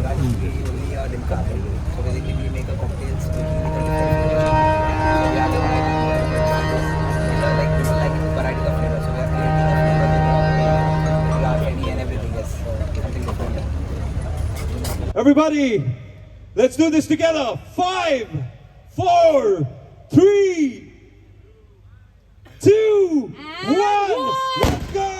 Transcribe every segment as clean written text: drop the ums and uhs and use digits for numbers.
Raj, we only Limca. So basically we make a cocktails making with a different flavors. So we are doing it like different like varieties of flavors. So we are creating a flavor with Raj, and everything. Yes, so something different. Everybody, let's do this together. 5, 4, 3, 2, 1. Let's go!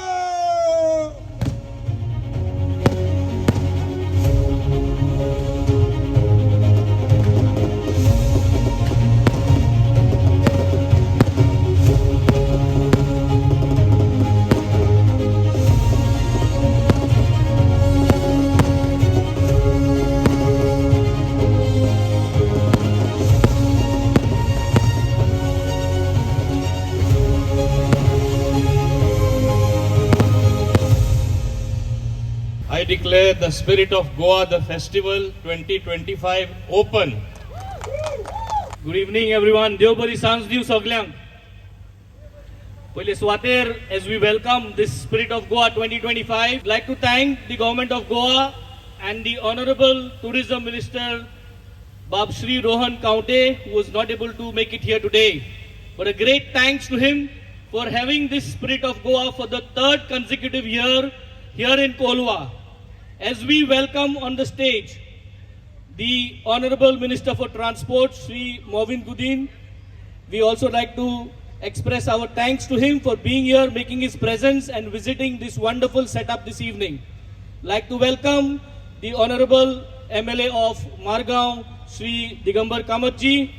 I declare the Spirit of Goa, the festival 2025 open. Good evening everyone. Deobari Sans Diu Soglyang. Pहिले Swater, as we welcome this Spirit of Goa 2025, I'd like to thank the government of Goa and the Honorable Tourism Minister Bab Shri Rohan Kaunte, who was not able to make it here today. But a great thanks to him for having this Spirit of Goa for the third consecutive year here in Kolwa. As we welcome on the stage the Honorable Minister for Transport, Sri Movin Gudin, we also like to express our thanks to him for being here, making his presence and visiting this wonderful setup this evening. Like to welcome the Honorable MLA of Margaon, Sri Digambar Kamatji.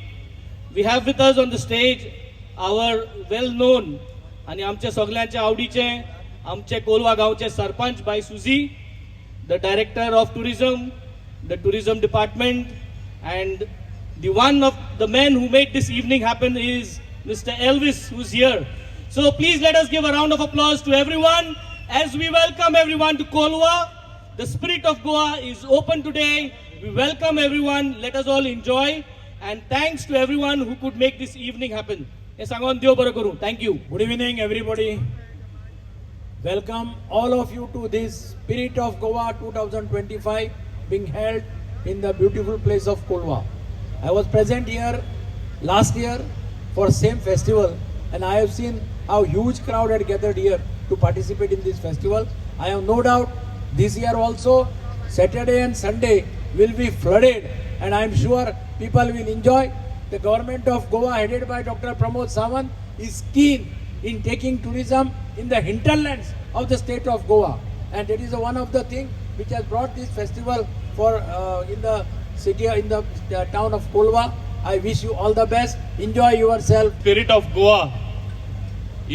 We have with us on the stage our well-known आणि आमच्या सगळ्यांच्या आवडीचे आमचे कोलवा गावचे sarpanch by सुजी, the director of tourism, the tourism department, and the one of the men who made this evening happen is Mr. Elvis, who's here. So please let us give a round of applause to everyone as we welcome everyone to Kolwa. The Spirit of Goa is open today. We welcome everyone. Let us all enjoy. And thanks to everyone who could make this evening happen. Thank you. Good evening, everybody. Welcome all of you to this Spirit of Goa 2025 being held in the beautiful place of Kolwa. I was present here last year for same festival, and I have seen how huge crowd had gathered here to participate in this festival. I have no doubt this year also Saturday and Sunday will be flooded, and I am sure people will enjoy. The government of Goa headed by Dr. Pramod Sawant is keen in taking tourism in the hinterlands of the state of Goa, and that is one of the things which has brought this festival for in the city, in the town of Kolwa. I wish you all the best. Enjoy yourself. Spirit of Goa,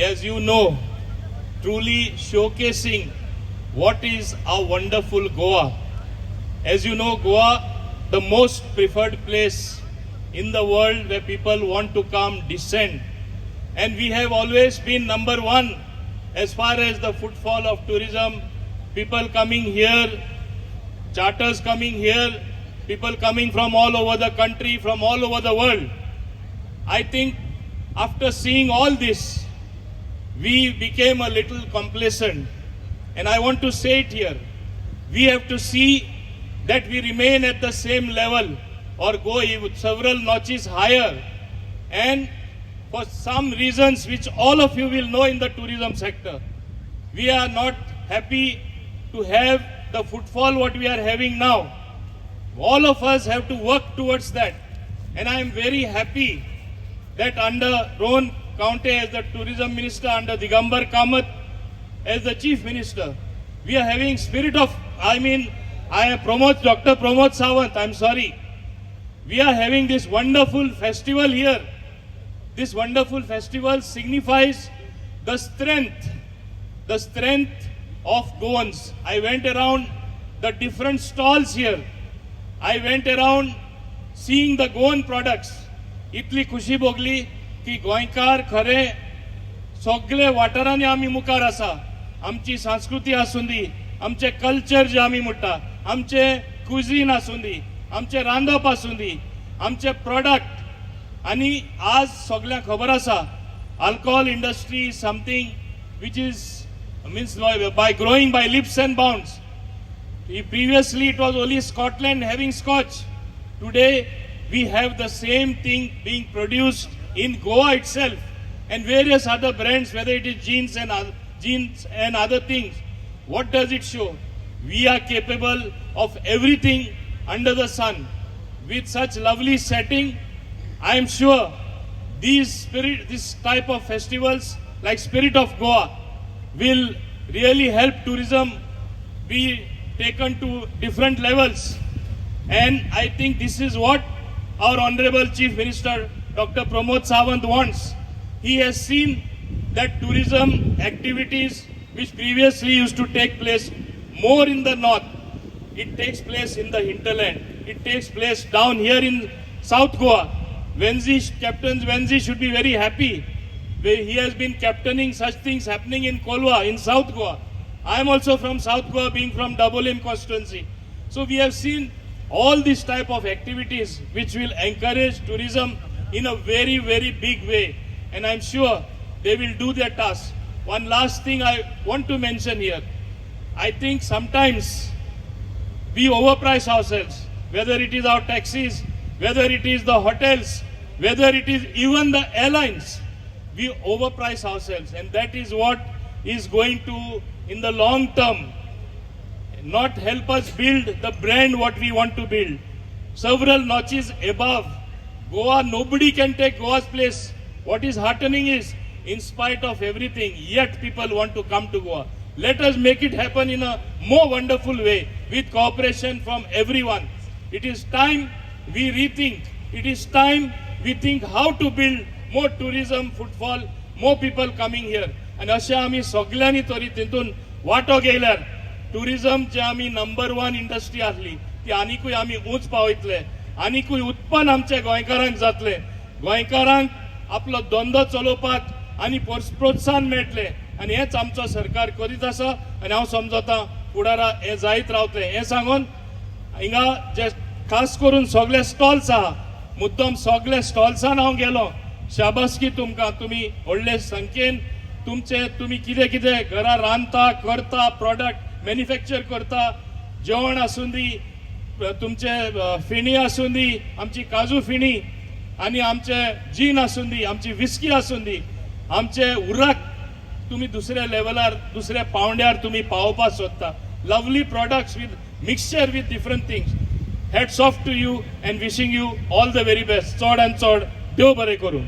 as you know, truly showcasing what is a wonderful Goa. As you know, Goa, the most preferred place in the world where people want to come, descend. And we have always been number one as far as the footfall of tourism, people coming here, charters coming here, people coming from all over the country, from all over the world. I think after seeing all this, we became a little complacent. And I want to say it here. We have to see that we remain at the same level or go with several notches higher. And for some reasons which all of you will know in the tourism sector, we are not happy to have the footfall what we are having now. All of us have to work towards that. And I am very happy that under Rohan Kaunte as the tourism minister, under Digambar Kamath as the chief minister, we are having Spirit of, Dr. Pramod Sawant, we are having this wonderful festival here. This wonderful festival signifies the strength of Goans. I went around the different stalls here. I went around seeing the Goan products. इतली खुशी भोगली की गोंयकार खरे सगळे वाठारांनी आमी मुखार आसा. आमची संस्कृती आसूं दी, आमचे कल्चर जे आमी म्हणटा, आमचे कुझीन आसूं दी, आमचे रांदप आसूं दी, आमचे प्रोडक्ट. आनी आज सगळ्यांक खबर आसा alcohol industry is something which is means by growing by leaps and bounds. Previously it was only Scotland having scotch. Today we have the same thing being produced in Goa itself and various other brands, whether it is jeans and other things. What does it show? We are capable of everything under the sun. With such lovely setting, I am sure this type of festivals like Spirit of Goa will really help tourism be taken to different levels. And I think this is what our Honorable Chief Minister Dr. Pramod Sawant wants. He has seen that tourism activities which previously used to take place more in the north, it takes place in the hinterland. It takes place down here in South Goa. Captain Venzi should be very happy. He has been captaining such things happening in Kolwa, in South Goa. I am also from South Goa, being from Double M constituency. So we have seen all these type of activities which will encourage tourism in a very, very big way. And I'm sure they will do their task. One last thing I want to mention here. I think sometimes we overprice ourselves, whether it is our taxis, whether it is the hotels, whether it is even the airlines. We overprice ourselves, and that is what is going to, in the long term, not help us build the brand what we want to build. Several notches above Goa, nobody can take Goa's place. What is heartening is, in spite of everything, yet people want to come to Goa. Let us make it happen in a more wonderful way with cooperation from everyone. It is time we rethink. It is time we think how to build more tourism footfall, more people coming here. And अशें आमी सगळ्यांनी तरी तितून वांटो घेयल्यार tourism जे आमी number 1 industry आसली ती आनीकूय आमी उंच पावयतले, आनीकूय उत्पन्न आमच्या गोंयकारांक जातले, गोंयकारांक आपलो धंदो चलोवपाक आनी प्रोत्साहन मेळटले. आनी हेच आमचो सरकार करीत आसा आनी हांव समजता फुडारा हे जायत रावतले. हे सांगून हिंगा जे खास करून सगळे स्टॉल्स आहा, मुद्दम सगळे स्टॉल्सान हांव गेलो. शाबासकी तुमकां, तुमी व्हडले संख्येन तुमी कितें कितें घरा रांदता करता, प्रॉडक्ट मॅन्युफॅक्चर करता, जेवण आसूं दी, तुमचे फेणी आसूं दी, आमची काजू फेणी आनी आमचे जीन आसूं दी, आमची विस्की आसूं दी, आमचे उराक तुम्ही दुसऱ्या लेवलार, दुसऱ्या पावंड्यार तुम्ही पावोवपाक सोदता. Lovely products with mixture with different things. Hats off to you and wishing you all the very best. चड आनी चड देव बरें करूं.